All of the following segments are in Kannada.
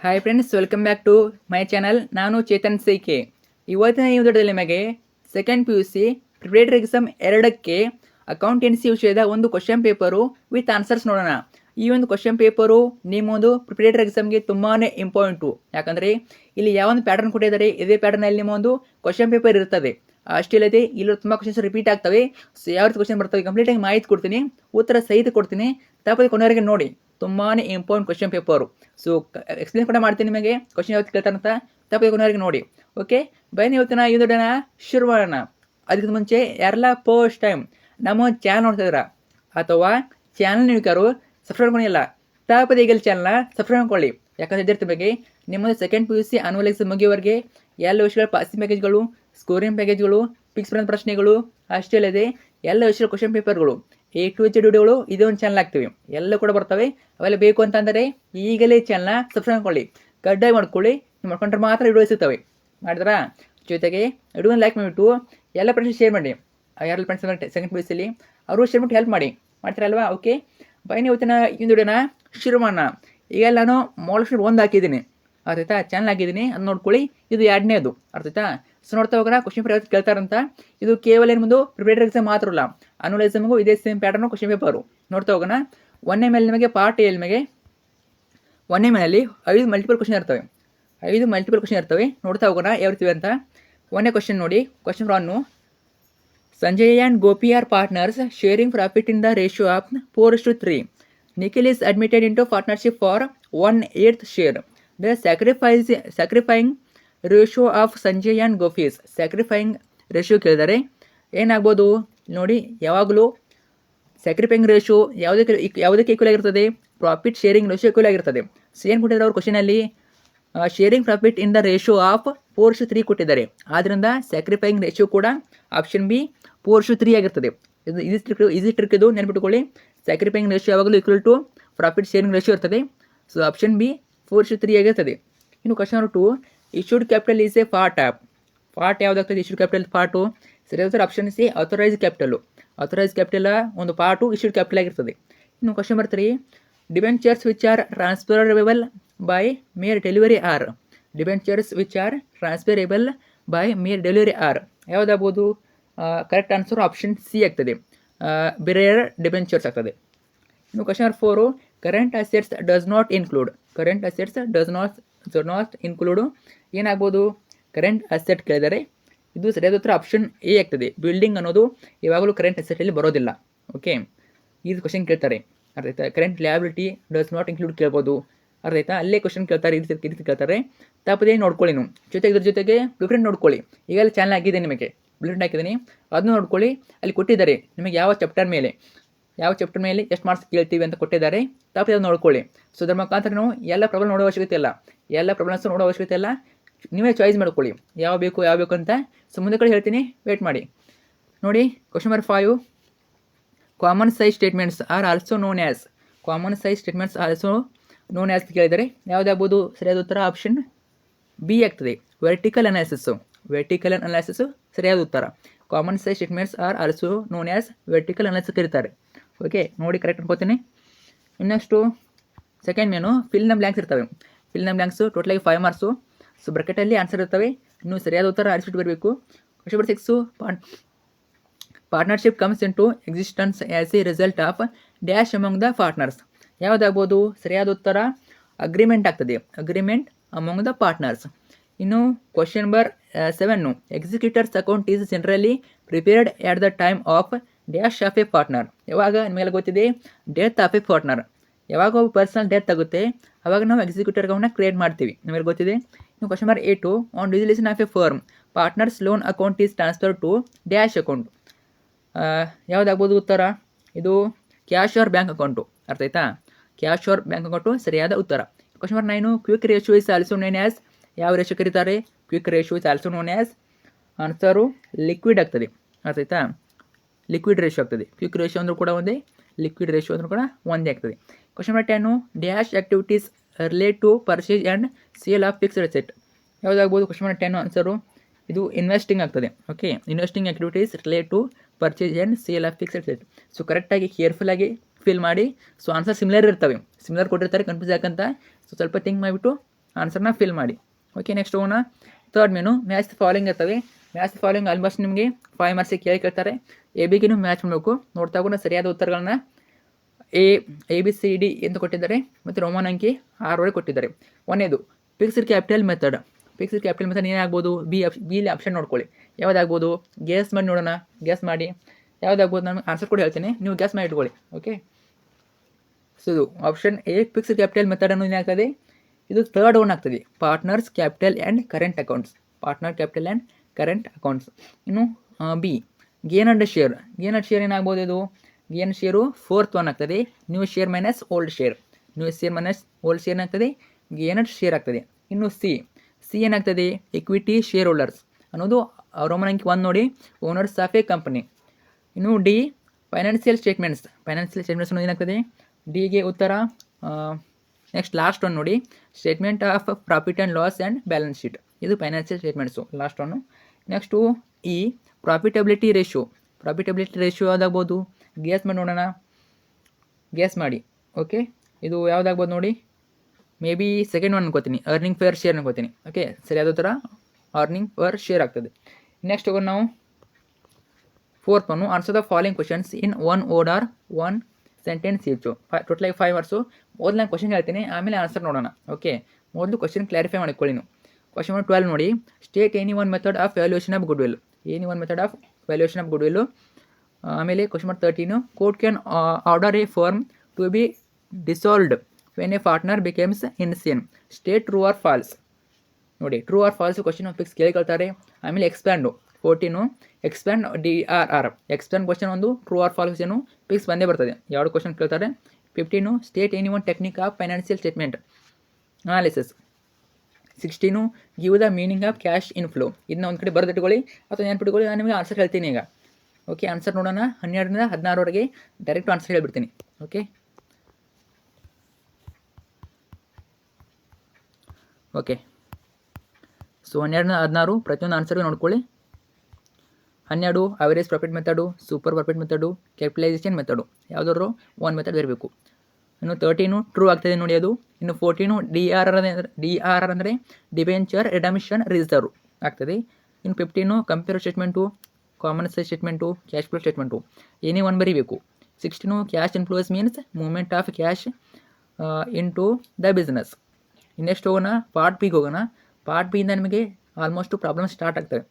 Hi friends, welcome back to my channel. ನಾನು ಚೇತನ್ ಸೈಕೆ. ಇವತ್ತಿನ ಈ ವಿಡಿಯೋದಲ್ಲಿ ನಿಮಗೆ ಸೆಕೆಂಡ್ PUC ಪ್ರಿಪರೇಟರಿ ಎಕ್ಸಾಮ್ 2ಕ್ಕೆ ಅಕೌಂಟೆನ್ಸಿ ವಿಷಯದ ಒಂದು ಕ್ವಶನ್ ಪೇಪರು ವಿತ್ ಆನ್ಸರ್ಸ್ ನೋಡೋಣ. ಈ ಒಂದು ಕ್ವಶನ್ ಪೇಪರು ನಿಮ್ಮೊಂದು ಪ್ರಿಪರೇಟರಿ ಎಕ್ಸಾಮ್ಗೆ ತುಂಬಾ ಇಂಪಾರ್ಟೆಂಟು. ಯಾಕಂದರೆ ಇಲ್ಲಿ ಯಾವೊಂದು ಪ್ಯಾಟರ್ನ್ ಕೊಟ್ಟಿದ್ದಾರೆ, ಇದೇ ಪ್ಯಾಟರ್ನಲ್ಲಿ ನಿಮ್ಮ ಒಂದು ಕ್ವಶನ್ ಪೇಪರ್ ಇರ್ತದೆ. ಅಷ್ಟೇ ಅಲ್ಲದೆ ಇಲ್ಲಿ ತುಂಬ ಕ್ವಶನ್ಸ್ ರಿಪೀಟ್ ಆಗ್ತವೆ. ಸೊ ಯಾವ ರೀತಿ ಕ್ವಶನ್ ಬರ್ತವೆ ಕಂಪ್ಲೀಟಾಗಿ ಮಾಹಿತಿ ಕೊಡ್ತೀನಿ, ಉತ್ತರ ಸಹಿತ ಕೊಡ್ತೀನಿ. ತಪ್ಪದೆ ಕೊನೆವರೆಗೆ ನೋಡಿ, ತುಂಬಾ important question paper. So explain ಕೂಡ ಮಾಡ್ತೀನಿ ನಿಮಗೆ ಕ್ವಶನ್ ಯಾವತ್ತು ಕೇಳ್ತಾರಂತ. ತಪ್ಪದೆ ಕೊನೆವರೆಗೆ ನೋಡಿ. ಓಕೆ, ಬನ್ನಿ ಇವತ್ತಿನ ಈ ವಿಡಿಯೋನ ಶುರು ಮಾಡೋಣ. ಅದಕ್ಕಿಂತ ಮುಂಚೆ ಯಾರೆಲ್ಲ ಫಸ್ಟ್ ಟೈಮ್ ನಮ್ಮ ಚಾನಲ್ ನೋಡ್ತಾ ಇದ್ದೀರಾ ಅಥವಾ ಚಾನಲ್ ನೀಡಿಕಾರು ಸಬ್ಸ್ಕ್ರೈಬ್ ಮಾಡಿಲ್ಲ, ತಪ್ಪದೆ ಈಗಲೇ ಚಾನಲ್ನ ಸಬ್ಸ್ಕ್ರೈಬ್ ಮಾಡ್ಕೊಳ್ಳಿ. ಯಾಕಂದರೆ ಇದ್ರ ಬಗ್ಗೆ ನಿಮ್ಮದು ಸೆಕೆಂಡ್ PUC ಆನ್ಯುವಲ್ ಎಕ್ಸಾಮ್ ಮುಗಿಯುವವರೆಗೆ ಎಲ್ಲ ವಿಷಯಗಳ ಪಾಸಿಂಗ್ ಪ್ಯಾಕೇಜ್ಗಳು, ಸ್ಕೋರಿಂಗ್ ಪ್ಯಾಕೇಜ್ಗಳು, ಫಿಕ್ಸ್ ಪ್ರಶ್ನೆಗಳು, ಅಷ್ಟೇ ಅಲ್ಲದೆ ಎಲ್ಲ ವಿಷಯದ ಕ್ವಶನ್ ಪೇಪರ್ಗಳು A to Z ವಿಡಿಯೋಗಳು ಇದೇ ಒಂದು ಚಾನಲ್ ಆಗ್ತವೆ. ಎಲ್ಲ ಕೂಡ ಬರ್ತವೆ. ಅವೆಲ್ಲ ಬೇಕು ಅಂತಂದರೆ ಈಗಲೇ ಚಾನಲ್ನ ಸಬ್ಸ್ಕ್ರೈಬ್ ಮಾಡ್ಕೊಳ್ಳಿ, ಕಡ್ಡಾಯ ಮಾಡ್ಕೊಳ್ಳಿ. ನೀವು ಮಾಡ್ಕೊಂಡ್ರೆ ಮಾತ್ರ ವಿಡಿಯೋ ಸಿಗ್ತವೆ. ಮಾಡಿದ್ರಾ? ಜೊತೆಗೆ ವಿಡಿಯೋನ ಲೈಕ್ ಮಾಡಿಬಿಟ್ಟು ಎಲ್ಲ ಫ್ರೆಂಡ್ಸ್ ಶೇರ್ ಮಾಡಿ. ಯಾರೆಲ್ಲ ಫ್ರೆಂಡ್ಸ್ ಸೆಕೆಂಡ್ PUCಲಿ ಅವರು ಶೇರ್ ಮಾಡಿ ಹೆಲ್ಪ್ ಮಾಡ್ತೀರಲ್ವಾ? ಓಕೆ, ಬನ್ನಿ ಇವತ್ತಿನ ಈ ವಿಡಿಯೋನ ಶುರು ಮಾಡೋಣ. ಈಗ ನಾನು ಮೋಲ್ಕ್ಷನ್ 1 ಹಾಕಿದ್ದೀನಿ, ಅರ್ಥಾಯ್ತಾ? ಚಾನಲ್ ಹಾಕಿದ್ದೀನಿ, ಅದು ನೋಡ್ಕೊಳ್ಳಿ. ಇದು 2ನೇದು, ಅರ್ಥಾಯ್ತಾ? ಸೊ ನೋಡ್ತಾ ಹೋಗೋಣ ಕ್ವಶನ್ ಪೇಪರ್ ಯಾವತ್ತು ಕೇಳ್ತಾರಂತ. ಇದು ಕೇವಲ ನಿಮ್ಮದು ಪ್ರಿಪರೇಟರಿ ಎಕ್ಸಾಮ್ ಮಾತ್ರ ಅಲ್ಲ, ಆನ್ಯುವಲ್ ಎಕ್ಸಾಮ್ಗೂ ಇದೇ ಸೇಮ್ ಪ್ಯಾಟರ್ನು ಕ್ವಶನ್ ಪೇಪರು. ನೋಡ್ತಾ ಹೋಗೋಣ. 1ನೇ ಮೇಲೆ ನಿಮಗೆ ಪಾರ್ಟ್ ಎ ನಿಮಗೆ 1ನೇ ಮೇಲಲ್ಲಿ 5 ಮಲ್ಟಿಪಲ್ ಕ್ವಶನ್ ಇರ್ತವೆ. 5 ಮಲ್ಟಿಪಲ್ ಕ್ವಶನ್ ಇರ್ತವೆ. ನೋಡ್ತಾ ಹೋಗೋಣ ಯಾವ ರೀತಿ ಅಂತ. 1ನೇ ಕ್ವಶನ್ ನೋಡಿ. Question 1: Sanjay and Gopi are partners sharing profit in the ratio of 4:3. Nikhil is admitted into partnership for 1/8 share. The sacrificing ratio of Sanjay and Gopi is sacrificing ratio ಕೇಳಿದರೆ ಏನಾಗ್ಬೋದು ನೋಡಿ. ಯಾವಾಗಲೂ ಸ್ಯಾಕ್ರಿಫೈಂಗ್ ರೇಷಿಯೋ ಯಾವುದಕ್ಕೆ ಈಕ್ವಲ್ ಆಗಿರ್ತದೆ? ಪ್ರಾಫಿಟ್ ಶೇರಿಂಗ್ ರೇಷಿಯೋ ಈಕ್ವಲ್ ಆಗಿರ್ತದೆ. ಸೊ ಏನು ಕೊಟ್ಟಿದ್ದಾರೆ ಅವ್ರ ಕ್ವಶನಲ್ಲಿ? Sharing profit in the ratio of 4:3 ಕೊಟ್ಟಿದ್ದಾರೆ. ಆದ್ದರಿಂದ ಸ್ಯಾಕ್ರಿಫೈಂಗ್ ರೇಷಿಯೋ ಕೂಡ ಆಪ್ಷನ್ ಬಿ 4:3 ಆಗಿರ್ತದೆ. ಇದು ಈಸಿ ಟ್ರಿಕ್ ಇದು, ನೆನ್ಪಿಟ್ಕೊಳ್ಳಿ. ಸ್ಯಾಕ್ರಿಫೈಂಗ್ ರೇಷಿಯೋ ಯಾವಾಗಲೂ equal to profit sharing ratio ಇರ್ತದೆ. ಸೊ ಆಪ್ಷನ್ ಬಿ 4:3 ಆಗಿರ್ತದೆ. ಇನ್ನು question number 2: issued capital is a part of. Part ಯಾವುದಾಗ್ತದೆ? Issued capital part. ಸರಿಯಾದ option C authorised capital. Authorised capital ಒಂದು ಪಾರ್ಟು ಇಶ್ಯೂಡ್ ಕ್ಯಾಪಿಟಲ್ ಆಗಿರ್ತದೆ. ಇನ್ನು question number 3: debentures which are transferable by mere delivery are. Debentures which are transferable by mere delivery are ಯಾವುದಾಗ್ಬೋದು? ಕರೆಕ್ಟ್ ಆನ್ಸರ್ ಆಪ್ಷನ್ ಸಿ ಆಗ್ತದೆ, ಬೇರೆಯರ್ ಡಿಬೆಂಚರ್ಸ್ ಆಗ್ತದೆ. ಇನ್ನು question number 4: current assets does not include. Current assets does not include ಏನಾಗ್ಬೋದು? ಕರೆಂಟ್ ಅಸೆಟ್ ಕೇಳಿದರೆ ಇದು ಸರಿಯಾದ ಉತ್ತರ ಆಪ್ಷನ್ ಎ ಆಗ್ತದೆ. ಬಿಲ್ಡಿಂಗ್ ಅನ್ನೋದು ಯಾವಾಗಲೂ ಕರೆಂಟ್ ಅಸೆಟಲ್ಲಿ ಬರೋದಿಲ್ಲ. ಓಕೆ, ಇದು ಕ್ವಶನ್ ಕೇಳ್ತಾರೆ, ಅರ್ಥ ಆಯ್ತಾ? Current liability does not include ಕೇಳ್ಬೋದು, ಅರ್ಥ ಆಯ್ತಾ? ಅಲ್ಲೇ ಕ್ವಶನ್ ಕೇಳ್ತಾರೆ, ಈ ರೀತಿ ಕೇಳ್ತಾರೆ. ತಪ್ಪದೇ ನೋಡ್ಕೊಳ್ಳಿ ನೀವು. ಜೊತೆಗೆ ಇದ್ರ ಜೊತೆಗೆ ಬ್ಲೂಪ್ರಿಂಟ್ ನೋಡ್ಕೊಳ್ಳಿ. ಈಗಲೇ ಚಾನಲ್ ಆಗಿದೆ, ನಿಮಗೆ ಬ್ಲೂಪ್ರಿಂಟ್ ಹಾಕಿದ್ದೀನಿ, ಅದನ್ನು ನೋಡ್ಕೊಳ್ಳಿ. ಅಲ್ಲಿ ಕೊಟ್ಟಿದ್ದಾರೆ ನಿಮಗೆ ಯಾವ ಚಾಪ್ಟರ್ ಮೇಲೆ ಎಷ್ಟು ಮಾರ್ಕ್ಸ್ ಕೇಳ್ತೀವಿ ಅಂತ ಕೊಟ್ಟಿದ್ದಾರೆ. ತಪ್ಪದೆ ನೋಡ್ಕೊಳ್ಳಿ. ಸೊ ಅದ್ರ ಮುಖಾಂತರ ನಾವು ಎಲ್ಲ ಪ್ರಾಬ್ಲಮ್ ನೋಡೋ ಅವಶ್ಯಕತೆ ಇಲ್ಲ, ಎಲ್ಲ ಪ್ರಾಬ್ಲಮ್ಸ್ ನೋಡೋ ಅವಶ್ಯಕತೆ ಇಲ್ಲ. ನೀವೇ ಚಾಯ್ಸ್ ಮಾಡ್ಕೊಳ್ಳಿ ಯಾವ ಬೇಕು ಅಂತ. ಸೊ ಮುಂದೆ ಕಡೆ ಹೇಳ್ತೀನಿ, ವೇಟ್ ಮಾಡಿ. ನೋಡಿ question number 5: common size statements are also known as. Common size statements also known as ಕೇಳಿದರೆ ಯಾವುದಾಗ್ಬೋದು? ಸರಿಯಾದ ಉತ್ತರ ಆಪ್ಷನ್ ಬಿ ಆಗ್ತದೆ, ವರ್ಟಿಕಲ್ ಅನಾಲಿಸಿಸ್ಸು. ವರ್ಟಿಕಲ್ ಅನಾಲಿಸಿಸ್ಸು ಸರಿಯಾದ ಉತ್ತರ. Common size statements are also known as vertical analysis ಕರೀತಾರೆ. ಓಕೆ, ನೋಡಿ ಕರೆಕ್ಟ್ ಅನ್ಕೋತೀನಿ. ಇನ್ನಷ್ಟು ಸೆಕೆಂಡ್ ಮೇನು ಫಿಲ್ ದ ಬ್ಲ್ಯಾಂಕ್ಸ್ ಇರ್ತವೆ. ಫಿಲ್ ದ ಬ್ಲ್ಯಾಂಕ್ಸು ಟೋಟಲಾಗಿ 5 ಮಾರ್ಕ್ಸು. ಸೊ ಬ್ರಾಕೆಟಲ್ಲಿ ಆನ್ಸರ್ ಇರ್ತವೆ. ಇನ್ನು ಸರಿಯಾದ ಉತ್ತರ ಆರಿಸಿಟ್ಟು ಬರಬೇಕು. Question number 6: partnership comes into existence as a result of dash among the partners ಯಾವುದಾಗ್ಬೋದು? ಸರಿಯಾದ ಉತ್ತರ ಅಗ್ರಿಮೆಂಟ್ ಆಗ್ತದೆ, ಅಗ್ರಿಮೆಂಟ್ ಅಮಂಗ್ ದ ಪಾರ್ಟ್ನರ್ಸ್. ಇನ್ನು question number 7: executors account is generally prepared at the time of dash of a partner. ಯಾವಾಗ ನಿಮಗೆಲ್ಲ ಗೊತ್ತಿದೆ, ಡೆತ್ ಆಫ್ ಎ ಪಾರ್ಟ್ನರ್. ಯಾವಾಗ ಒಬ್ಬ ಪರ್ಸನಲ್ ಡೆತ್ ಆಗುತ್ತೆ ಅವಾಗ ನಾವು ಎಕ್ಸಿಕ್ಯೂಟರ್ ಅಕೌಂಟ್ನ ಕ್ರಿಯೇಟ್ ಮಾಡ್ತೀವಿ, ನಿಮಗೆ ಗೊತ್ತಿದೆ. ಇನ್ನು question number 8: on dissolution of a firm partners loan account is transfer to dash account ಯಾವುದಾಗ್ಬೋದು ಉತ್ತರ? ಇದು ಕ್ಯಾಶ್ ಆರ್ ಬ್ಯಾಂಕ್ ಅಕೌಂಟು, ಅರ್ಥ ಆಯ್ತಾ? ಕ್ಯಾಶ್ ಆರ್ ಬ್ಯಾಂಕ್ ಅಕೌಂಟು ಸರಿಯಾದ ಉತ್ತರ. Question number 9: quick ratio is also known as. ಯಾವ ರೇಷಿಯೋ ಕರೀತಾರೆ? Quick ratio is also known as. Answer liquid ಆಗ್ತದೆ, ಅರ್ಥ ಆಯ್ತಾ? ಲಿಕ್ವಿಡ್ ರೇಷಿಯೋ ಆಗ್ತದೆ. ಕ್ವಿಕ್ ರೇಷಿಯೋ ಅಂದರೂ ಕೂಡ ಒಂದೇ, ಲಿಕ್ವಿಡ್ ರೇಷಿಯೋ ಅಂದರೂ ಕೂಡ ಒಂದೇ ಆಗ್ತದೆ. Question number 10: dash activities relate to purchase and sale of fixed asset ಯಾವುದಾಗ್ಬೋದು? ಕ್ವಶನ್ ನಂಬರ್ 10 ಆನ್ಸರು ಇದು ಇನ್ವೆಸ್ಟಿಂಗ್ ಆಗ್ತದೆ. Okay, investing activities relate to purchase and sale of fixed asset. So ಕರೆಕ್ಟಾಗಿ ಕೇರ್ಫುಲ್ಲಾಗಿ ಫಿಲ್ ಮಾಡಿ. ಸೊ ಆನ್ಸರ್ ಸಿಮಿಲರ್ ಇರ್ತವೆ, ಸಿಮಿಲರ್ ಕೊಟ್ಟಿರ್ತಾರೆ, ಕನ್ಫ್ಯೂಸ್ ಯಾಕಂತ. ಸೊ ಸ್ವಲ್ಪ ಥಿಂಕ್ ಮಾಡಿಬಿಟ್ಟು ಆನ್ಸರ್ನ ಫಿಲ್ ಮಾಡಿ. ಓಕೆ, ನೆಕ್ಸ್ಟ್ ಹೋಗೋಣ. ಥರ್ಡ್ ಮೆನು ಮ್ಯಾಚ್ ಫಾಲೋಯಿಂಗ್ ಇರ್ತವೆ. ಮ್ಯಾಚ್ ಫಾಲೋಯಿಂಗ್ ಆಲ್ಮೋಸ್ಟ್ ನಿಮಗೆ 5 ಮಾರ್ಕ್ಸಿಗೆ ಕೇಳ್ತಾರೆ. ಎ ಬಿಗೂ ಮ್ಯಾಚ್ ಮಾಡಬೇಕು. ನೋಡ್ತಾ ಹೋಗೋಣ ಸರಿಯಾದ ಉತ್ತರಗಳನ್ನ. ಎ ಬಿ ಸಿ ಡಿ ಅಂತ ಕೊಟ್ಟಿದ್ದಾರೆ ಮತ್ತು ರೋಮನ್ ಅಂಕಿ 6 ಕೊಟ್ಟಿದ್ದಾರೆ. ಒಂದೇದು fixed capital method. Fixed capital method ಏನಾಗ್ಬೋದು? ಬಿಲಿ ಆಪ್ಷನ್ ನೋಡ್ಕೊಳ್ಳಿ, ಯಾವುದಾಗ್ಬೋದು ಗ್ಯಾಸ್ ಮಾಡಿ ನೋಡೋಣ. ಗ್ಯಾಸ್ ಮಾಡಿ ಯಾವುದಾಗ್ಬೋದು, ನಾನು ಆನ್ಸರ್ ಕೂಡ ಹೇಳ್ತೀನಿ, ನೀವು ಗ್ಯಾಸ್ ಮಾಡಿ ಇಟ್ಕೊಳ್ಳಿ. ಓಕೆ, ಸೊ ಇದು option A fixed capital method ಅನ್ನೋದು ಏನಾಗ್ತದೆ, ಇದು ಥರ್ಡ್ ಒನ್ ಆಗ್ತದೆ. Partners capital and current accounts. Partner capital and current accounts. ಇನ್ನು B gain and share. Gain and share ಏನಾಗ್ಬೋದು? ಇದು ಗೇನ್ ಶೇರು ಫೋರ್ತ್ ಒನ್ ಆಗ್ತದೆ. New share minus old share. New share minus old share ಏನಾಗ್ತದೆ? ಗೇನ್ ಅಂಡ್ ಶೇರ್ ಆಗ್ತದೆ. ಇನ್ನು ಸಿ ಏನಾಗ್ತದೆ? ಇಕ್ವಿಟಿ ಶೇರ್ ಹೋಲ್ಡರ್ಸ್ ಅನ್ನೋದು ರೋಮನ್ ಅಂಕಿ 1 ನೋಡಿ, ಓನರ್ಸ್ ಆಫ್ ಎ ಕಂಪನಿ. ಇನ್ನು D financial statements. Financial statements ಅನ್ನೋದು ಏನಾಗ್ತದೆ? ಡಿಗೆ ಉತ್ತರ. ನೆಕ್ಸ್ಟ್ ಲಾಸ್ಟ್ ಒನ್ ನೋಡಿ, statement of profit and loss and balance sheet. ಇದು financial statements, last one. Next ಈ ಪ್ರಾಫಿಟಬಿಲಿಟಿ ರೇಷಿಯೋ. ಪ್ರಾಫಿಟಬಿಲಿಟಿ ರೇಷಿಯೋ ಯಾವುದಾಗ್ಬೋದು? ಗ್ಯಾಸ್ ಮಾಡಿ ನೋಡೋಣ, ಗ್ಯಾಸ್ ಮಾಡಿ. ಓಕೆ, ಇದು ಯಾವುದಾಗ್ಬೋದು ನೋಡಿ, ಮೇ ಬಿ ಸೆಕೆಂಡ್ ಒನ್ ಅನ್ಕೋತೀನಿ, ಅರ್ನಿಂಗ್ ಪರ್ ಶೇರ್ ಅನ್ಕೋತೀನಿ. ಓಕೆ, ಸರಿಯಾದ ಉತ್ತರ ಅರ್ನಿಂಗ್ ಪರ್ ಶೇರ್ ಆಗ್ತದೆ. ನೆಕ್ಸ್ಟ್ ಹೋಗೋಣ ನಾವು fourth one, answer the following questions in 1 word or 1 sentence each. ಟೋಟಲಾಗಿ 5 ಮಾರ್ಕ್ಸು. ಮೊದಲು ನಾನು ಕ್ವಶನ್ ಹೇಳ್ತೀನಿ, ಆಮೇಲೆ ಆನ್ಸರ್ ನೋಡೋಣ. ಓಕೆ, ಮೊದಲು ಕ್ವಶನ್ ಕ್ಲಾರಿಫೈ ಮಾಡಿಕೊಳ್ಳಿ ನೀವು. ಕ್ವಶನ್ ನಂಬರ್ 12 ನೋಡಿ, state any one method of valuation of goodwill. Any one method of valuation of goodwill. ಆಮೇಲೆ question number 13, court can order a firm to be dissolved when a partner becomes insane. State true or false. ನೋಡಿ, true or false question fix ಕೇಳ್ತಾರೆ. ಆಮೇಲೆ expand 14, expand DRR. Expand question ಒಂದು, true or false question fix ಬಂದೇ ಬರ್ತದೆ. ಎರಡು ಕ್ವಶನ್ ಕೇಳ್ತಾರೆ. 15, state any one technique of financial statement analysis. 16, give the meaning of cash inflow. ಇದನ್ನ ಒಂದು ಕಡೆ ಬರೆದಿಟ್ಕೊಳ್ಳಿ ಅಥವಾ ನೆನ್ಪಿಟ್ಕೊಳ್ಳಿ, ನಾನು ನಿಮಗೆ ಆನ್ಸರ್ ಹೇಳ್ತೀನಿ ಈಗ. ಓಕೆ, ಆನ್ಸರ್ ನೋಡೋಣ. 12ರಿಂದ 16ವರೆಗೆ ಡೈರೆಕ್ಟ್ ಆನ್ಸರ್ ಹೇಳ್ಬಿಡ್ತೀನಿ. ಓಕೆ, ಸೊ 12ರಿಂದ 16 ಪ್ರತಿಯೊಂದು ಆನ್ಸರ್ಗೆ ನೋಡ್ಕೊಳ್ಳಿ. 12 average profit method, super profit method, capitalisation method, ಯಾವುದಾದ್ರು ಒಂದು ಮೆಥಡ್ ಇರಬೇಕು. ಇನ್ನು 13 ಟ್ರೂ ಆಗ್ತದೆ ನೋಡಿ ಅದು. ಇನ್ನು 14 DRR ಅಂದರೆ ಡಿಬೆಂಚರ್ ರಿಡಮಿಷನ್ ರಿಸರ್ವ್ ಆಗ್ತದೆ. ಇನ್ನು 15 compare statement, common size statement, cash flow statement, ಏನೇ ಒಂದು ಬರೀಬೇಕು. 16 cash influence means movement of cash into the business. ಇನ್ನೆಷ್ಟು ಹೋಗೋಣ, ಪಾರ್ಟ್ ಬಿಗೆ ಹೋಗೋಣ. ಪಾರ್ಟ್ ಬಿಯಿಂದ ನಿಮಗೆ ಆಲ್ಮೋಸ್ಟ್ ಪ್ರಾಬ್ಲಮ್ ಸ್ಟಾರ್ಟ್ ಆಗ್ತದೆ.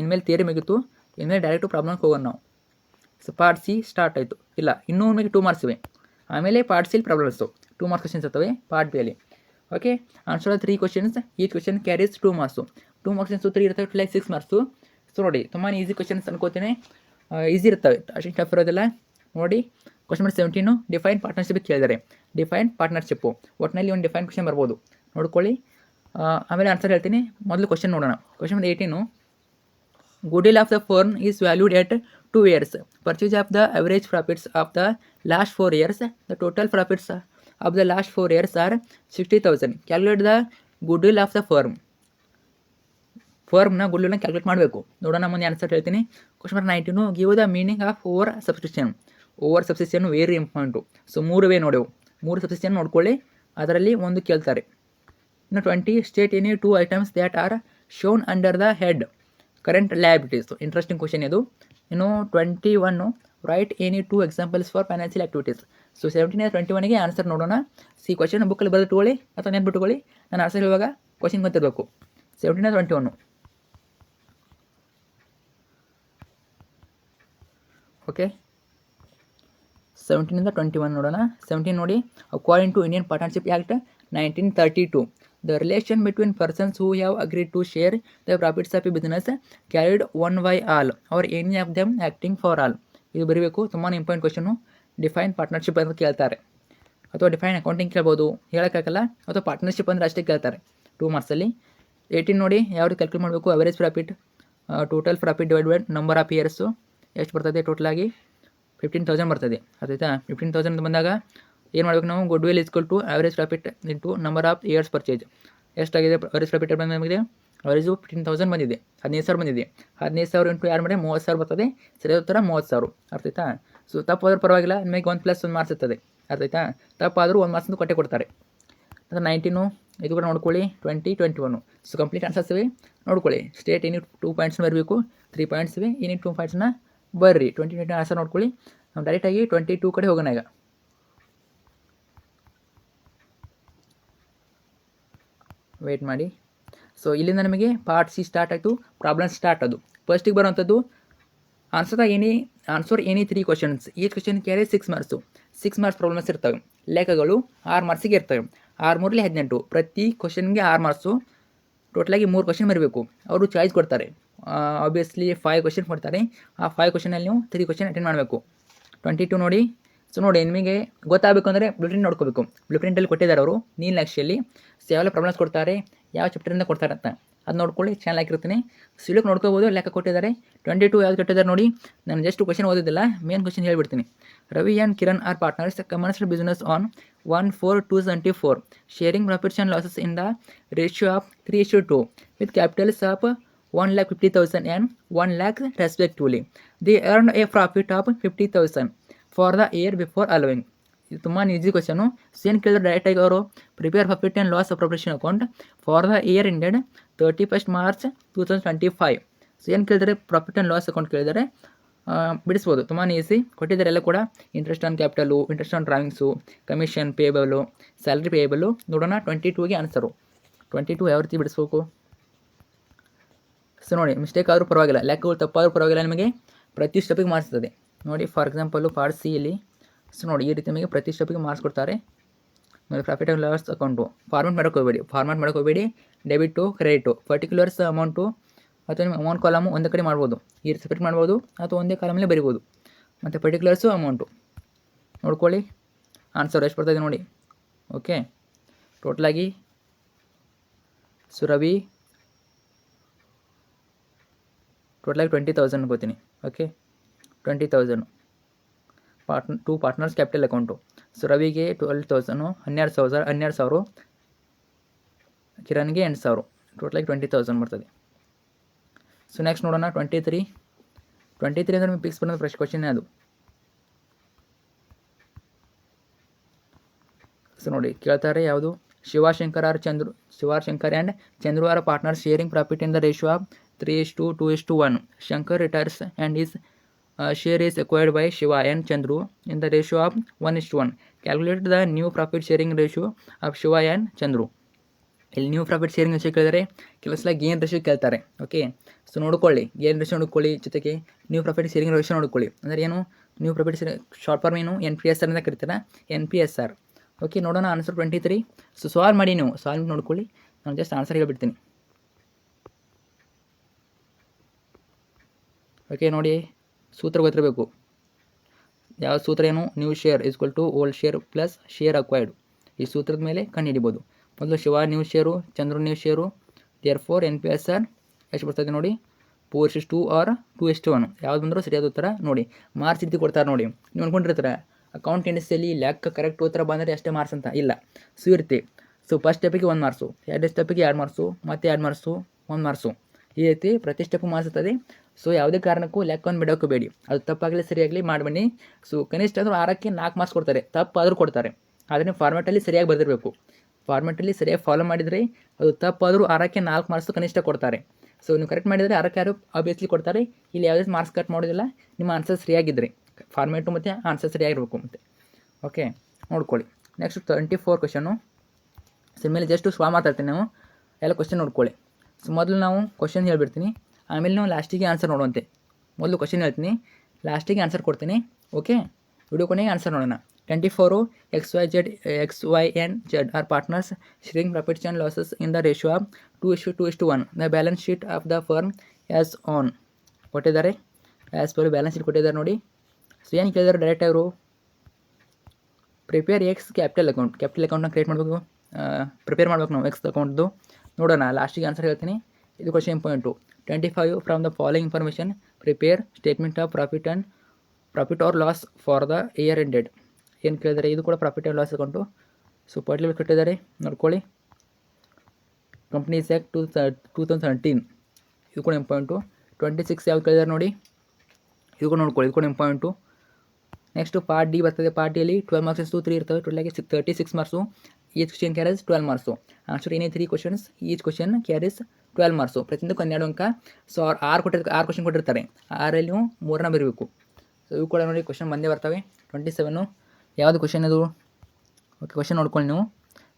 ಇನ್ಮೇಲೆ ಥಿಯರಿ ಮುಗಿತು, ಇನ್ಮೇಲೆ ಡೈರೆಕ್ಟು ಪ್ರಾಬ್ಲಮ್ಗೆ ಹೋಗೋಣ ನಾವು. ಸೊ ಪಾರ್ಟ್ ಸಿ ಸ್ಟಾರ್ಟ್ ಆಯಿತು. ಇಲ್ಲ, ಇನ್ನೂ ನಿಮಗೆ 2 ಮಾರ್ಕ್ಸ್ ಇವೆ. ಆಮೇಲೆ ಪಾರ್ಟ್ ಸಿಲಿ ಪ್ರಾಬ್ಲಮ್ಸು 2 ಮಾರ್ಕ್ಸ್ ಕ್ವಶನ್ಸ್ ಇರ್ತವೆ ಪಾರ್ಟ್ ಬಿಯಲ್ಲಿ. Okay, answer 3 questions. Each question carries 2 marks. 2 marks 3 ಇರ್ತವೆ, ಟೋಟಲ್ 6 ಮಾರ್ಕ್ಸು. ಸೊ ನೋಡಿ, ತುಂಬಾ ಈಸಿ ಕ್ವಶನ್ಸ್ ಅನ್ಕೋತೀನಿ. ಈಸಿ ಇರ್ತವೆ, ಅಷ್ಟು ಟಫ್ ಇರೋದಿಲ್ಲ. ನೋಡಿ, ಕ್ವಶನ್ ನಂಬರ್ 17, ಡಿಫೈನ್ ಪಾರ್ಟ್ನರ್ಶಿಪ್ ಕೇಳಿದ್ದಾರೆ. ಡಿಫೈನ್ ಪಾರ್ಟ್ನರ್ಶಿಪ್ಪು ಒಟ್ಟಿನಲ್ಲಿ ಒಂದು ಡಿಫೈನ್ ಕ್ವಶನ್ ಬರ್ಬೋದು, ನೋಡ್ಕೊಳ್ಳಿ. ಆಮೇಲೆ ಆನ್ಸರ್ ಹೇಳ್ತೀನಿ. ಮೊದಲು ಕ್ವಶನ್ ನೋಡೋಣ. Question number 18, goodwill of the firm is valued at 2 years. Purchase of the average profits of the last 4 years. The total profits of the last 4 years are 60,000. Calculate the goodwill of the firm. ಫರ್ಮ್ನ ಗುಡ್ವಿಲ್ನ ಕ್ಯಾಲ್ಕುಲೇಟ್ ಮಾಡಬೇಕು. ನೋಡೋಣ, ಮುಂದೆ ಆನ್ಸರ್ ಹೇಳ್ತೀನಿ. Question number 19, give the meaning of over substitution. Over substitution very important. So 3 way ನೋಡೆವು, 3 ಸಬ್ಸ್ಟಿಟ್ಯೂಷನ್ ನೋಡ್ಕೊಳ್ಳಿ, ಅದರಲ್ಲಿ ಒಂದು ಕೇಳ್ತಾರೆ. ಇನ್ನು 20, state any 2 items that are shown under the head current liabilities. Interesting question ಇದು. ಇನ್ನು 21, write any 2 examples for financial activities. So 17 21ಗೆ ಆನ್ಸರ್ ನೋಡೋಣ. ಸಿ ಕ್ವಶನ್ ಬುಕ್ಕಲ್ಲಿ ಬರೆದಿಟ್ಕೊಳ್ಳಿ ಅಥವಾ ನೆನ್ಬಿಟ್ಕೊಳ್ಳಿ, ನಾನು ಆನ್ಸರ್ ಹೇಳುವಾಗ ಕ್ವಶನ್ ಗೊತ್ತಿರಬೇಕು. 17 21. ಓಕೆ, 17 21 ನೋಡೋಣ. 17 ನೋಡಿ, according to Indian partnership act 1932, the relation between persons who have agreed to share the profits of a business carried one by all or any of them acting for all. ಇದು ಬರೀಬೇಕು, ತುಂಬಾ ಇಂಪಾರ್ಟೆಂಟ್ ಕ್ವಶನು. ಡಿಫೈನ್ ಪಾರ್ಟ್ನರ್ಶಿಪ್ ಅಂತ ಕೇಳ್ತಾರೆ, ಅಥವಾ ಡಿಫೈನ್ ಅಕೌಂಟಿಂಗ್ ಕೇಳ್ಬೋದು, ಹೇಳೋಕ್ಕಾಗಲ್ಲ. ಅಥವಾ ಪಾರ್ಟ್ನರ್ಶಿಪ್ ಅಂದರೆ ಅಷ್ಟೇ ಕೇಳ್ತಾರೆ 2 ಮಾರ್ಕ್ಸಲ್ಲಿ. 18 ನೋಡಿ, ಯಾವುದು ಕ್ಯಾಲ್ಕುಲೇಟ್ ಮಾಡಬೇಕು. Average profit, total profit divide by number of years ಎಷ್ಟು ಬರ್ತದೆ, ಟೋಟಲಾಗಿ 15,000 ಬರ್ತದೆ. ಅದಾಯ್ತಾ? 15,000 ಬಂದಾಗ ಏನು ಮಾಡಬೇಕು ನಾವು, goodwill equal to average profit into number of years purchase. ಎಷ್ಟಾಗಿದೆ ಅವರೇಜ್ ಪ್ರಾಫಿಟ್ ಬಂದ ನಮಗೆ? ಅವರೇಜು 15,000 ಬಂದಿದೆ, 15,000 ಬಂದಿದೆ. 15,000 ಇಂಟು 2 ಮಾಡಿದ್ರೆ 30,000 ಬರ್ತದೆ. ಸರಿಯಾದ ಉತ್ತರ 30,000. ಅರ್ಥ ಆಯ್ತಾ? ಸೊ ತಪ್ಪಾದ್ರೂ ಪರವಾಗಿಲ್ಲ, ನಿಮಗೆ 1 + 1 ಮಾರ್ಕ್ಸ್ ಇರ್ತದೆ. ಅರ್ಥ ಆಯ್ತಾ? ತಪ್ಪಾದರೂ 1 ಮಾರ್ಕ್ಸ್ ಕೊಟ್ಟೆ ಕೊಡ್ತಾರೆ. ಅಂದರೆ 19 ಇದು ಕೂಡ ನೋಡ್ಕೊಳ್ಳಿ 20 21. ಸೊ ಕಂಪ್ಲೀಟ್ ಆನ್ಸರ್ಸ್ ಇವೆ ನೋಡ್ಕೊಳ್ಳಿ. ಸ್ಟೇಟ್ ಏನಿ 2 ಪಾಯಿಂಟ್ಸ್ ಬರಬೇಕು, 3 ಪಾಯಿಂಟ್ಸ್ ಇವೆ, ಏನಿ 2 ಪಾಯಿಂಟ್ಸ್ನ ಬರ್ರಿ. 20 ಆನ್ಸರ್ ನೋಡ್ಕೊಳ್ಳಿ. ನಾವು ಡೈರೆಕ್ಟಾಗಿ 22 ಕಡೆ ಹೋಗೋಣ ಈಗ. ವೇಟ್ ಮಾಡಿ. ಸೊ ಇಲ್ಲಿಂದ ನಮಗೆ ಪಾರ್ಟ್ ಸಿ ಸ್ಟಾರ್ಟ್ ಆಯಿತು, ಪ್ರಾಬ್ಲಮ್ ಸ್ಟಾರ್ಟ್ ಅದು. ಫಸ್ಟಿಗೆ ಬರುವಂಥದ್ದು ಆನ್ಸರ್ ಎನಿ 3 ಕ್ವಶನ್ಸ್. ಈ question carry 6 marks. 6 marks problems ಇರ್ತವೆ. ಲೆಕ್ಕಗಳು 6 ಮಾರ್ಕ್ಸಿಗೆ ಇರ್ತವೆ. 6 3 18. ಪ್ರತಿ ಕ್ವಶನ್ಗೆ 6 ಮಾರ್ಕ್ಸು. ಟೋಟಲಾಗಿ 3 ಕ್ವಶನ್ ಬರಬೇಕು. ಅವರು ಚಾಯ್ಸ್ ಕೊಡ್ತಾರೆ. ಆಬ್ವಿಯಸ್ಲಿ 5 ಕ್ವಶನ್ ಕೊಡ್ತಾರೆ. ಆ 5 ಕ್ವಶನಲ್ಲಿ ನೀವು 3 ಕ್ವಶನ್ ಅಟೆಂಡ್ ಮಾಡಬೇಕು. 22 ನೋಡಿ. ಸೊ ನೋಡಿ, ನಿಮಗೆ ಗೊತ್ತಾಗಬೇಕು ಅಂದರೆ ಬ್ಲೂಪ್ರಿಂಟ್ ನೋಡ್ಕೋಬೇಕು. ಬ್ಲೂಪ್ರಿಂಟಲ್ಲಿ ಕೊಟ್ಟಿದ್ದಾರೆ ಅವರು ನೀಲನಕ್ಷೆಯಲ್ಲಿ. ಸೊ ಯಾವೆಲ್ಲ ಪ್ರಾಬ್ಲಮ್ಸ್ ಕೊಡ್ತಾರೆ, ಯಾವ ಚಾಪ್ಟರಿಂದ ಕೊಡ್ತಾರೆ ಅಂತ ಅದು ನೋಡ್ಕೊಳ್ಳಿ. ಚಾನಲ್ ಹಾಕಿರ್ತೀನಿ, ಸಿಲುಕ್ ನೋಡ್ಕೋಬೋದು. ಲೆಕ್ಕ ಕೊಟ್ಟಿದ್ದಾರೆ. 22 ಯಾವ್ದು ಕೊಟ್ಟಿದ್ದಾರೆ ನೋಡಿ. ನಾನು ಜಸ್ಟ್ ಕ್ವಶನ್ ಓದಿದ್ದಿಲ್ಲ, ಮೇನ್ ಕ್ವಶನ್ ಹೇಳ್ಬಿಡ್ತೀನಿ. Ravi and Kiran are partners, commercial business on 1/4/274, sharing profits and losses in the ratio of 3:2 with capitals of 1,50,000 and 1 lakh respectively. They earned a profit of 50,000 for the year before allowing. ಇದು ತುಂಬ ಈಸಿ ಕ್ವಶನು. ಸೊ ಏನು ಕೇಳಿದ್ರೆ ಡೈರೆಕ್ಟಾಗಿ ಅವರು prepare profit and loss appropriation account for the year ended 31st March 2025. So ಏನು ಕೇಳಿದರೆ ಪ್ರಾಫಿಟ್ ಆ್ಯಂಡ್ ಲಾಸ್ ಅಕೌಂಟ್ ಕೇಳಿದರೆ ಬಿಡಿಸ್ಬೋದು. ತುಂಬಾ ಈಸಿ ಕೊಟ್ಟಿದ್ದಾರೆ ಎಲ್ಲ ಕೂಡ. Interest on capital, interest on drawings, commission payable, salary payable. ನೋಡೋಣ 22ಗೆ ಆನ್ಸರು. 22 ಯಾವ ರೀತಿ ಬಿಡಿಸ್ಬೇಕು. ಸೊ ನೋಡಿ, ಮಿಸ್ಟೇಕ್ ಆದರೂ ಪರವಾಗಿಲ್ಲ, ಲೆಕ್ಕಗಳು ತಪ್ಪಾದರೂ ಪರವಾಗಿಲ್ಲ, ನಿಮಗೆ ಪ್ರತಿ ಸ್ಟೆಪ್ಪಿಗೆ ಮಾಡಿಸ್ತದೆ. ನೋಡಿ, ಫಾರ್ ಎಕ್ಸಾಂಪಲು ಪಾರ್ಟ್ ಸಿ ಇಲ್ಲಿ. ಸೊ ನೋಡಿ, ಈ ರೀತಿ ನಿಮಗೆ ಪ್ರತಿ ಸ್ಟೆಪ್ಪಿಗೆ ಮಾರ್ಕ್ಸ್ ಕೊಡ್ತಾರೆ. ನೋಡಿ, profit and loss account format ಮಾಡೋಕೆ ಹೋಗಬೇಡಿ. ಡೆಬಿಟು, ಕ್ರೆಡಿಟು, ಪರ್ಟಿಕ್ಯುಲರ್ಸ್ ಅಮೌಂಟು ಅಥವಾ ನಿಮ್ಮ ಅಮೌಂಟ್ ಕಾಲಮು ಒಂದೇ ಕಡೆ ಮಾಡ್ಬೋದು. ಈ ರೀತಿ ಸಪ್ರೇಟ್ ಮಾಡ್ಬೋದು ಅಥವಾ ಒಂದೇ ಕಾಲಮಲ್ಲೇ ಬರಿಬೋದು. ಮತ್ತು ಪರ್ಟಿಕ್ಯುಲರ್ಸು ಅಮೌಂಟು ನೋಡ್ಕೊಳ್ಳಿ. ಆನ್ಸರ್ ಎಷ್ಟು ಬರ್ತದೆ ನೋಡಿ. ಓಕೆ, ಟೋಟಲಾಗಿ ಸುರವಿ ಟೋಟಲಾಗಿ 20,000 ಅನ್ಕೋತೀನಿ. Okay, 20,000. 2 partners capital account. So ರವಿಗೆ 12,000, 12,000, ಕಿರಣ್ಗೆ 8,000, ಟೋಟಲಾಗಿ 20,000 ಬರ್ತದೆ. ಸೊ ನೆಕ್ಸ್ಟ್ ನೋಡೋಣ 23 ಅಂದರೆ ನಿಮಗೆ ಫಿಕ್ಸ್ ಬರೋದು ಫ್ರೆಶ್ ಕ್ವಶನ್ ಅದು. ಸೊ ನೋಡಿ, ಕೇಳ್ತಾರೆ ಯಾವುದು. Shivashankar and Chandru are partner sharing profit in the ratio of 3:2:1. Shankar retires and his share is acquired by Shiva and Chandru in the ratio of 1:1. Calculate the new profit sharing ratio of Shiva and Chandru. ಇಲ್ಲಿ ನ್ಯೂ ಪ್ರಾಫಿಟ್ ಶೇರಿಂಗ್ ರೇಷಿಯೋ ಕೇಳಿದರೆ ಕೆಲವು ಸಲ ಗೇನ್ ರೇಷಿಯೋ ಕೇಳ್ತಾರೆ. ಓಕೆ, ಸೊ ನೋಡ್ಕೊಳ್ಳಿ, ಗೇನ್ ರೇಷಿಯೋ ನೋಡ್ಕೊಳ್ಳಿ, ಜೊತೆಗೆ ನ್ಯೂ ಪ್ರಾಫಿಟ್ ಶೇರಿಂಗ್ ರೇಷಿಯೋ ನೋಡ್ಕೊಳ್ಳಿ. ಅಂದರೆ ಏನು, ನ್ಯೂ ಪ್ರಾಫಿಟ್ ಶಾರ್ಟ್ ಫಾರ್ಮ್ ಏನು, NPSR ಅಂತ ಕರಿತಾರೆ, NPSR. ಓಕೆ, ನೋಡೋಣ ಆನ್ಸರ್ 23. ಸೊ ಸಾಲ್ವ್ ಮಾಡಿ, ನೀವು ಸಾಲ್ವ್ ನೋಡ್ಕೊಳ್ಳಿ. ನಾನು ಜಸ್ಟ್ ಆನ್ಸರ್ ಹೇಳ್ಬಿಡ್ತೀನಿ. ಓಕೆ, ನೋಡಿ, ಸೂತ್ರ ಗೊತ್ತಿರಬೇಕು. ಯಾವ ಸೂತ್ರ ಏನು, new share equal to old share plus share acquired. ಈ ಸೂತ್ರದ ಮೇಲೆ ಕಂಡುಹಿಡಿಬೋದು. ಮೊದಲು Shiva new share, Chandru new share, therefore NPSR ಎಷ್ಟು ಬರ್ತದೆ ನೋಡಿ, 4:2 or 2:1. ಯಾವ್ದು ಬಂದರೂ ಸರಿಯಾದ ಉತ್ತರ. ನೋಡಿ, ಮಾರ್ಕ್ಸ್ ರೀತಿ ಕೊಡ್ತಾರೆ ನೋಡಿ. ನೀವು ಅಂದ್ಕೊಂಡಿರ್ತಾರೆ ಅಕೌಂಟೆನ್ಸಿಯಲ್ಲಿ ಲೆಕ್ಕ ಕರೆಕ್ಟ್ ಉತ್ತರ ಬಂದರೆ ಅಷ್ಟೇ ಮಾರ್ಕ್ಸ್ ಅಂತ. ಇಲ್ಲ, ಸೊ ಇರುತ್ತೆ. ಸೊ ಫಸ್ಟ್ ಸ್ಟೆಪ್ಪಿಗೆ 1 ಮಾರ್ಕ್ಸು, 2 ಸ್ಟೆಪ್ಪಿಗೆ 2 ಮಾರ್ಕ್ಸು, ಮತ್ತು 2 ಮಾರ್ಕ್ಸು, 1 ಮಾರ್ಕ್ಸು. ಈ ರೀತಿ ಪ್ರತಿ ಸ್ಟೆಪ್ಪು ಮಾರ್ಕ್ಸ್ ಇರ್ತದೆ. ಸೊ ಯಾವುದೇ ಕಾರಣಕ್ಕೂ ಲೆಕ್ಕವನ್ನು ಬಿಡೋಕೋಬೇಡಿ. ಅದು ತಪ್ಪಾಗಲಿ ಸರಿಯಾಗಲಿ ಮಾಡಬನ್ನಿ. ಸೊ ಕನಿಷ್ಠ ಅಂದರೂ 6ಕ್ಕೆ 4 ಮಾರ್ಕ್ಸ್ ಕೊಡ್ತಾರೆ, ತಪ್ಪಾದರೂ ಕೊಡ್ತಾರೆ. ಆದರೆ ಫಾರ್ಮೆಟಲ್ಲಿ ಸರಿಯಾಗಿ ಬರೆದಿರಬೇಕು. ಫಾರ್ಮೆಟಲ್ಲಿ ಸರಿಯಾಗಿ ಫಾಲೋ ಮಾಡಿದರೆ ಅದು ತಪ್ಪಾದರೂ 6ಕ್ಕೆ 4 ಮಾರ್ಕ್ಸು ಕನಿಷ್ಠ ಕೊಡ್ತಾರೆ. ಸೊ ನೀವು ಕರೆಕ್ಟ್ ಮಾಡಿದರೆ 6ಕ್ಕೆ 6 ಆಬ್ವಿಯಸ್ಲಿ ಕೊಡ್ತಾರೆ. ಇಲ್ಲಿ ಯಾವುದೇ ಮಾರ್ಕ್ಸ್ ಕಟ್ ಮಾಡೋದಿಲ್ಲ, ನಿಮ್ಮ ಆನ್ಸರ್ ಸರಿಯಾಗಿದ್ದರೆ. ಫಾರ್ಮೆಟು ಮತ್ತು ಆನ್ಸರ್ ಸರಿಯಾಗಿರಬೇಕು ಮತ್ತು. ಓಕೆ, ನೋಡ್ಕೊಳ್ಳಿ. Next 24 question. ಸೊ ಮೇಲೆ ಜಸ್ಟ್ ಮಾತಾಡ್ತೀನಿ, ನಾವು ಎಲ್ಲ ಕ್ವಶನ್ ನೋಡ್ಕೊಳ್ಳಿ. ಸೊ ಮೊದಲು ನಾವು ಕ್ವಶನ್ ಹೇಳ್ಬಿಡ್ತೀನಿ, ಆಮೇಲೆ ನಾವು ಲಾಸ್ಟಿಗೆ ಆನ್ಸರ್ ನೋಡುವಂತೆ. ಮೊದಲು ಕ್ವಶನ್ ಹೇಳ್ತೀನಿ, ಲಾಸ್ಟಿಗೆ ಆನ್ಸರ್ ಕೊಡ್ತೀನಿ. ಓಕೆ, ವಿಡಿಯೋ ಕೊನೆಗೆ ಆನ್ಸರ್ ನೋಡೋಣ. 24 XY and Z are partners sharing profits and losses in the ratio of 2:1. The balance sheet of the firm as on ಕೊಟ್ಟಿದ್ದಾರೆ. ಆ್ಯಸ್ ಪರ್ ಬ್ಯಾಲೆನ್ಸ್ ಶೀಟ್ ಕೊಟ್ಟಿದ್ದಾರೆ ನೋಡಿ. ಸೊ ಏನು ಕೇಳಿದ್ದಾರೆ ಡೈರೆಕ್ಟ್ ಅವರು, ಪ್ರಿಪೇರ್ ಎಕ್ಸ್ ಕ್ಯಾಪಿಟಲ್ ಅಕೌಂಟ್ನ ಕ್ರಿಯೇಟ್ ಮಾಡಬೇಕು, ಪ್ರಿಪೇರ್ ಮಾಡ್ಬೇಕು ನಾವು ಎಕ್ಸ್ ಅಕೌಂಟ್ದು. ನೋಡೋಣ, ಲಾಸ್ಟಿಗೆ ಆನ್ಸರ್ ಹೇಳ್ತೀನಿ. ಇದು question important. 25 from the following information prepare statement of profit or loss for the year ended. ಏನು ಕೇಳಿದರೆ ಇದು ಕೂಡ profit and loss account. So particular ಕೊಟ್ಟಿದ್ದಾರೆ, ನೋಡ್ಕೊಳ್ಳಿ. ಕಂಪ್ನೀಸ್ ಆ್ಯಕ್ಟ್ 2013, ಇದು ಕೂಡ ಇಂಪಾರ್ಟೆಂಟು. 26 ಯಾವ್ದು ಕೇಳಿದ್ದಾರೆ ನೋಡಿ, ಇದು ಕೂಡ ನೋಡ್ಕೊಳ್ಳಿ, ಇದು ಕೂಡ ಇಂಪಾರ್ಟೆಂಟು. ನೆಕ್ಸ್ಟು ಪಾರ್ಟ್ ಡಿ ಬರ್ತದೆ. ಪಾರ್ಟ್ ಡಿಯಲ್ಲಿ 12 ಮಾರ್ಕ್ಸ್ 3 ಇರ್ತವೆ, ಟೋಟಲಾಗಿ 36 marks. Each question carries 12 marks. Answer ಏನೇ 3 questions, each question carries 12 marks. ಪ್ರತಿಯೊಂದಕ್ಕೂ 12 ಅಂಕ. ಸೊ ಅವ್ರು 6 ಕ್ವಶನ್ ಕೊಟ್ಟಿರ್ತಾರೆ, 6ರಲ್ಲಿ ನೀವು 3 ಬರೀಬೇಕು. ಸೊ ಇವು ಕೂಡ ನೋಡಿ ಕ್ವಶನ್ ಬಂದೇ ಬರ್ತವೆ. 27 ಯಾವುದು ಕ್ವಶನ್ ಅದು? ಓಕೆ, ಕ್ವಶನ್ ನೋಡ್ಕೊಳ್ಳಿ ನೀವು.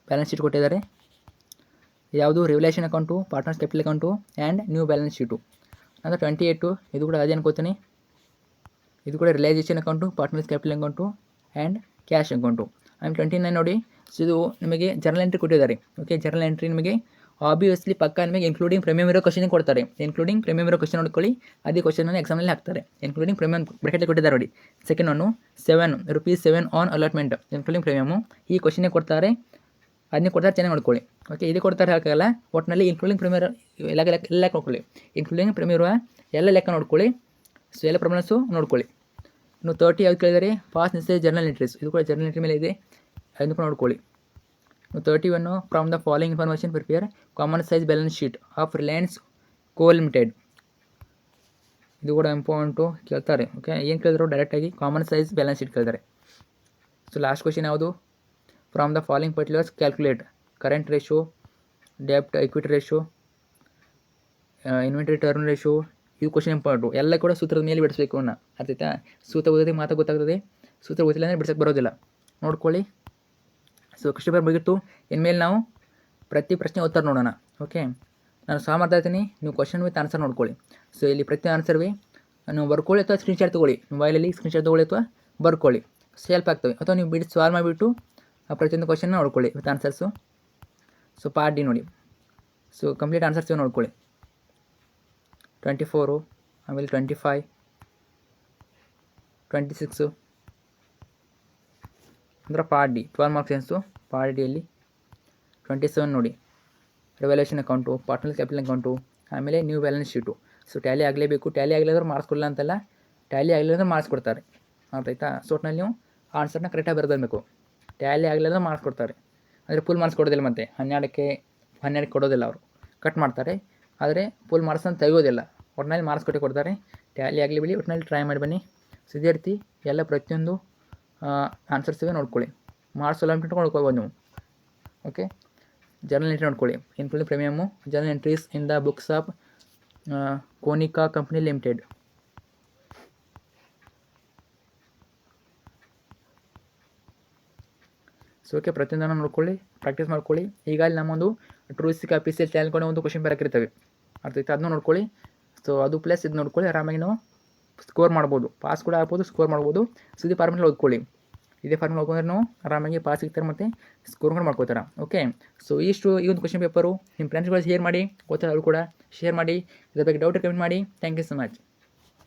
ಬ್ಯಾಲೆನ್ಸ್ ಶೀಟ್ ಕೊಟ್ಟಿದ್ದಾರೆ. ಯಾವುದು? Revaluation account, partners capital account and new balance sheet. ನಂತರ 28 ಇದು ಕೂಡ ಅದೇ ಅನ್ಕೋತೀನಿ. ಇದು ಕೂಡ realisation account, partners capital account and cash account. ಆಮೇಲೆ 29 ನೋಡಿ. ಸೊ ಇದು ನಿಮಗೆ ಜರ್ನಲ್ ಎಂಟ್ರಿ ಕೊಟ್ಟಿದ್ದಾರೆ. ಓಕೆ, ಜರ್ನಲ್ ಎಂಟ್ರಿ ನಿಮಗೆ ಆಬ್ವಿಯಸ್ಲಿ ಪಕ್ಕ ನಿಮಗೆ ಇನ್ಕ್ಲೂಡಿಂಗ್ ಪ್ರೀಮಿಯಮ್ ಇರೋ ಕ್ವಶನ್ ಕೊಡ್ತಾರೆ. ಇನ್ಕ್ಲೂಡಿಂಗ್ ಪ್ರೀಮಿಯಮ್ ಇರೋ ಕ್ವಶನ್ ನೋಡ್ಕೊಳ್ಳಿ, ಅದೇ ಕ್ವಶನನ್ನು ಎಕ್ಸಾಮಲ್ಲಿ ಹಾಕ್ತಾರೆ. ಇನ್ಕ್ಲೂಡಿಂಗ್ ಪ್ರೀಮಿಯಮ್ ಬ್ರಾಕೆಟ್ ಕೊಟ್ಟಿದ್ದಾರೆ ನೋಡಿ. Second one ₹7 on allotment including premium. ಈ ಕ್ವಶನ್ನೇ ಕೊಡ್ತಾರೆ, ಅದನ್ನೇ ಕೊಡ್ತಾರೆ, ಚೆನ್ನಾಗಿ ನೋಡ್ಕೊಳ್ಳಿ. ಓಕೆ, ಇದು ಕೊಡ್ತಾರೆ ಹಾಕಲ್ಲ, ಒಟ್ಟಿನಲ್ಲಿ ಇನ್ಕ್ಲೂಡಿಂಗ್ ಪ್ರೀಮಿಯರ್ ಎಲ್ಲ ನೋಡ್ಕೊಳ್ಳಿ. ಇನ್ಕ್ಲೂಡಿಂಗ್ ಪ್ರೀಮಿಯರ್ ಎಲ್ಲ ಲೆಕ್ಕ ನೋಡ್ಕೊಳ್ಳಿ. ಸೊ ಎಲ್ಲ ಪ್ರಾಬ್ಲಮ್ಸು ನೋಡ್ಕೊಳ್ಳಿ. ಇನ್ನು 30 ಯಾವ್ದು ಕೇಳಿದರೆ? Past necessary journal entries. ಇದು ಕೂಡ ಜರ್ನಲ್ ಎಂಟ್ರಿ ಮೇಲೆ ಇದೆ, ಅದನ್ನು ಕೂಡ ನೋಡ್ಕೊಳ್ಳಿ. ಇನ್ನು 31 from the following information prepare common size balance sheet of Reliance co limited. ಇದು ಕೂಡ ಇಂಪಾರ್ಟೆಂಟು, ಕೇಳ್ತಾರೆ. ಓಕೆ, ಏನು ಕೇಳಿದ್ರು? ಡೈರೆಕ್ಟಾಗಿ ಕಾಮನ್ ಸೈಜ್ ಬ್ಯಾಲೆನ್ಸ್ ಶೀಟ್ ಕೇಳಿದ್ದಾರೆ. ಸೊ ಲಾಸ್ಟ್ ಕ್ವಶನ್ ಯಾವುದು? From the following particulars calculate current ratio, ಡೆಬ್ಟ್ equity ratio, inventory turn ratio. ಇವು ಕ್ವಶನ್ ಇಂಪಾರ್ಟು. ಎಲ್ಲ ಕೂಡ ಸೂತ್ರದ ಮೇಲೆ ಬಿಡಿಸ್ಬೇಕು ಅನ್ನೋ ಅರ್ಥಾಯ್ತಾ? ಸೂತ್ರ ಓದಿದ್ರೆ ಮಾತ್ರ ಗೊತ್ತಾಗ್ತದೆ, ಸೂತ್ರ ಗೊತ್ತಿಲ್ಲ ಅಂದರೆ ಬಿಡ್ಸೋಕ್ಕೆ ಬರೋದಿಲ್ಲ. ನೋಡ್ಕೊಳ್ಳಿ. ಸೊ ಕ್ವಶನ್ ಪೇಪರ್ ಮುಗಿತು. ಇನ್ಮೇಲೆ ನಾವು ಪ್ರತಿ ಪ್ರಶ್ನೆ ಉತ್ತರ ನೋಡೋಣ. ಓಕೆ, ನಾನು ಸಹ ಮಾಡ್ತಾ ಇರ್ತೀನಿ, ನೀವು ಕ್ವಶನ್ ವಿತ್ ಆನ್ಸರ್ ನೋಡ್ಕೊಳ್ಳಿ. ಸೊ ಇಲ್ಲಿ ಪ್ರತಿ ಆನ್ಸರ್ವಿ ನೀವು ಬರ್ಕೊಳ್ಳಿ ಅಥವಾ ಸ್ಕ್ರೀನ್ಶಾಟ್ ತೊಗೊಳ್ಳಿ. ಮೊಬೈಲಲ್ಲಿ ಸ್ಕ್ರೀನ್ಶಾಟ್ ತೊಗೊಳ್ಳಿ ಅಥವಾ ಬರ್ಕೊಳ್ಳಿ, ಹೆಲ್ಪ್ ಆಗ್ತವೆ. ಅಥವಾ ನೀವು ಬಿಟ್ಟು ಸಾಲ್ವ್ ಮಾಡಿಬಿಟ್ಟು ಆ ಪ್ರತಿಯೊಂದು ಕ್ವಶನ್ನ ನೋಡ್ಕೊಳ್ಳಿ with answers. So part D ನೋಡಿ. ಸೊ ಕಂಪ್ಲೀಟ್ ಆನ್ಸರ್ಸ್ ನೋಡ್ಕೊಳ್ಳಿ. 24 ಆಮೇಲೆ 25, 26 ಅಂದರೆ ಪಾರ್ಟ್ ಡಿ 12 ಮಾರ್ಕ್ಸ್ ಸೈನ್ಸು. ಪಾರ್ಟ್ ಡಿಯಲ್ಲಿ 27 ನೋಡಿ, revaluation account, partners capital account, ಆಮೇಲೆ new balance sheet. So tally ಆಗಲೇಬೇಕು. ಟ್ಯಾಲಿ ಆಗಲಿದ್ರೆ ಮಾರ್ಕ್ಸ್ ಕೊಡಲ್ಲ ಅಂತಲ್ಲ, ಟ್ಯಾಲಿ ಆಗಲಿದ್ರೆ ಮಾರ್ಕ್ಸ್ ಕೊಡ್ತಾರೆ. ಆಯ್ತಾ? ಸೊ ಒಟ್ಟಿನಲ್ಲಿ ನೀವು ಆನ್ಸರ್ನ ಕರೆಕ್ಟಾಗಿ ಬರೆದಿರಬೇಕು. ಟ್ಯಾಲಿ ಆಗಲಿದ್ರೆ ಮಾರ್ಕ್ಸ್ ಕೊಡ್ತಾರೆ, ಅಂದರೆ ಫುಲ್ ಮಾರ್ಕ್ಸ್ ಕೊಡೋದಿಲ್ಲ. ಮತ್ತು 12 ಕೊಡೋದಿಲ್ಲ, ಅವರು ಕಟ್ ಮಾಡ್ತಾರೆ. ಆದರೆ ಫುಲ್ ಮಾರ್ಕ್ಸನ್ನು ತೆಗೋದಿಲ್ಲ. ಒಟ್ಟಿನಲ್ಲಿ ಮಾರ್ಕ್ಸ್ ಕೊಡ್ತಾರೆ. ಟ್ಯಾಲಿ ಆಗಲಿ ಬಿಡಿ, ಒಟ್ಟಿನಲ್ಲಿ ಟ್ರೈ ಮಾಡಿ ಬನ್ನಿ. ಸೊ ಇದೇ ರೀತಿ ಎಲ್ಲ ಪ್ರತಿಯೊಂದು ಆನ್ಸರ್ಸಿಗೆ ನೋಡ್ಕೊಳ್ಳಿ. ಮಾರ್ಕ್ಸ್ ಎಲ್ಲ ನೋಡ್ಕೊಳ್ಬೋದು ನೀವು. ಓಕೆ, ಜರ್ನಲ್ ಎಂಟ್ರಿ ನೋಡ್ಕೊಳ್ಳಿ. Including premium, journal entries in the books of Konica company limited. So okay, ಪ್ರತಿಯೊಂದನ್ನು ನೋಡ್ಕೊಳ್ಳಿ, ಪ್ರಾಕ್ಟೀಸ್ ಮಾಡ್ಕೊಳ್ಳಿ. ಈಗ ಅಲ್ಲಿ ನಮ್ಮೊಂದು ಟ್ರೂಸಿಕ್ ಅಫಿಸಿಯಲ್ ಚಾನಲ್ ಕೂಡ ಒಂದು ಕ್ವಶನ್ ಪೇಪರ್ ಹಾಕಿರ್ತವೆ, ಅರ್ಥೈತೆ? ಅದನ್ನು ನೋಡ್ಕೊಳ್ಳಿ. ಸೊ ಅದು ಪ್ಲಸ್ ಇದು ನೋಡ್ಕೊಳ್ಳಿ, ಆರಾಮಾಗಿ ನಾವು ಸ್ಕೋರ್ ಮಾಡ್ಬೋದು. ಪಾಸ್ ಕೂಡ ಆಗ್ಬೋದು, ಸ್ಕೋರ್ ಮಾಡ್ಬೋದು. ಸೊ ಇದೇ ಫಾರ್ಮುಲಾ ಓದ್ಕೊಳ್ಳಿ. ಇದೇ ಫಾರ್ಮುಲಾ ಓದ್ಕೊಂಡ್ರೆ ನಾವು ಆರಾಮಾಗಿ ಪಾಸ್ ಸಿಗ್ತಾರೆ ಮತ್ತು ಸ್ಕೋರ್ ಕೂಡ ಮಾಡ್ಕೋತಾರೆ. ಓಕೆ, ಸೊ ಈ ಒಂದು ಕ್ವಶನ್ ಪೇಪರು ನಿಮ್ಮ ಫ್ರೆಂಡ್ಸ್ಗಳು ಶೇರ್ ಮಾಡಿ, ಗೊತ್ತಾಗ ಅವರು ಕೂಡ ಶೇರ್ ಮಾಡಿ. ಇದ್ರ ಬಗ್ಗೆ ಡೌಟ್ ಕಮೆಂಟ್ ಮಾಡಿ. Thank you so much.